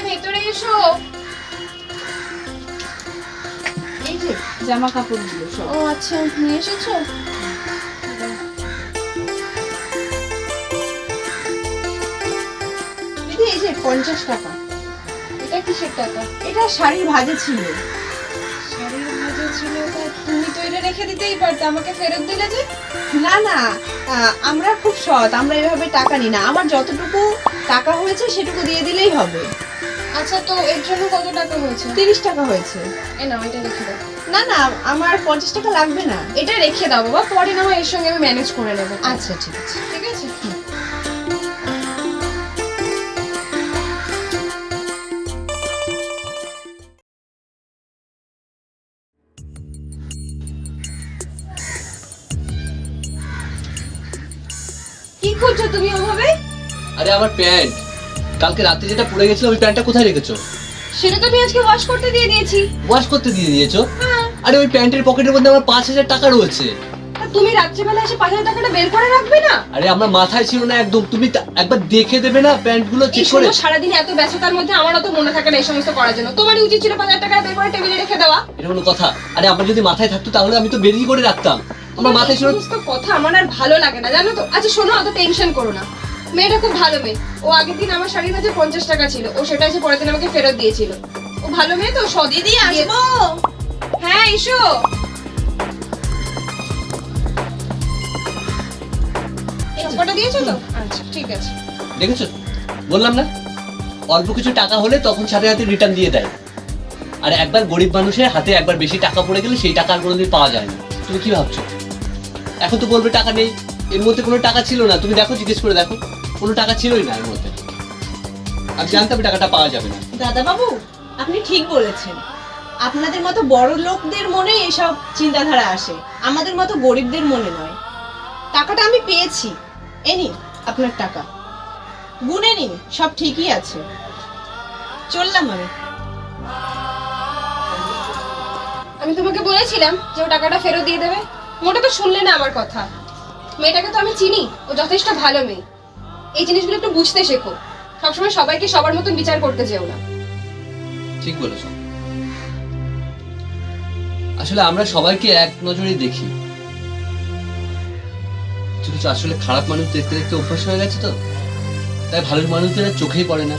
ভেতরে এসো। এই যে জামা কাপড়গুলো সব। ও আচ্ছা, নিয়ে এসেছো? দিদি এই যে 50 টাকা। এটা কিসের টাকা? এটা শাড়ির ভাজে ছিল। শাড়ির ভাজা ছিল? তা তুমি তো এটা রেখে দিতেই পারতে, আমাকে ফেরত দিলে যে। না না, আমরা খুব সৎ, আমরা এভাবে টাকা নিই না। আমার যতটুকু টাকা হয়েছে সেটুকু দিয়ে দিলেই হবে। আচ্ছা, তো এর জন্য কত টাকা হয়েছে? 30 টাকা হয়েছে। এ নাও, এটা রেখে দাও। না না, আমার 50 টাকা লাগবে না। এটা রেখে দাও বাবা, পরে না হয় এর সঙ্গে আমি ম্যানেজ করে নেবো। আচ্ছা ঠিক আছে। ঠিক আছে। কি করছো তুমি ওভাবে? আরে আমার প্যান্ট, কালকে রাতে যেটা পরে গেছিল ওই প্যান্টটা কোথায় রেখেছো? সেটা তো আমি আজকে ওয়াশ করতে দিয়ে দিয়েছি। ওয়াশ করতে দিয়ে দিয়েছো? হ্যাঁ। আরে ওই প্যান্টের পকেটের মধ্যে আমার 5,000 টাকা রয়েছে। তা তুমি রাত্রিবেলা এসে 5,000 টাকাটা বের করে রাখবে না? আরে আমার মাথায় ছিল না একদম, তুমি একবার দেখে দেবে না প্যান্টগুলো এই চেক করে? সময় সারাদিন এত ব্যস্ততার মধ্যে আমার অত মনে থাকে না এই সমস্ত করার জন্য। তোমারই উচিত ছিল 5,000 টাকা বের করে টেবিলে রেখে দেওয়া। এটা কোনো কথা? আরে আমার যদি মাথায় থাকতো তাহলে আমি তো বেরিয়ে করে রাখতাম। আমার মাথায় ছিল। এই সমস্ত কথা আমার আর ভালো লাগে না, জানো তো। আচ্ছা শোনো, অত টেনশন করো না। মেয়েটা খুব ভালো মেয়ে। ও আগের দিন আমার শাড়ির মাঝে 50 টাকা ছিল, ও সেটা এসে পরের দিন আমাকে ফেরত দিয়েছিল। ও ভালো মেয়ে তো, সদিদি আসবো। হ্যাঁ এসো। টাকাটা দিয়েছো তো? আচ্ছা ঠিক আছে। দেখেছো, বললাম না অল্প কিছু টাকা হলে তখন সাথে সাথে রিটার্ন দিয়ে দেয়। আর একবার গরিব মানুষের হাতে একবার বেশি টাকা পড়ে গেলে সেই টাকা আর কোনোদিন পাওয়া যায় না। তুমি কি ভাবছো এখন তো বলবে টাকা নেই? এর মধ্যে কোনো টাকা ছিল না, তুমি দেখো, জিজ্ঞেস করে দেখো, কোনো টাকা ছিলই না এর মধ্যে। আমি জানতাম টাকাটা পাওয়া যাবে না। দাদা বাবু, আপনি ঠিক বলেছেন। আপনাদের মতো বড় লোকদের মনে এসব চিন্তাধারা আসে, আমাদের মতো গরিবদের মনে নয়। টাকাটা আমি পেয়েছি, এই নিন আপনার টাকা, গুনে নিন, সব ঠিকই আছে। চললাম আমি। আমি তোমাকে বলেছিলাম যে ও টাকাটা ফেরত দিয়ে দেবে, মোটা তো শুনলে না আমার কথা। মেয়েটাকে তো আমি চিনি, ও যথেষ্ট ভালো মেয়ে। এই জিনিসগুলো একটু বুঝতে শেখো। সবসময় সবাইকে সবার মতন বিচার করতে যেও না। ঠিক বলেছ। আসলে আমরা সবাইকে এক নজরে দেখি, কিছু কিছু আসলে খারাপ মানুষ দেখতে দেখতে অভ্যাস হয়ে গেছে তো, তাই ভালো মানুষদের আর চোখেই পড়ে না।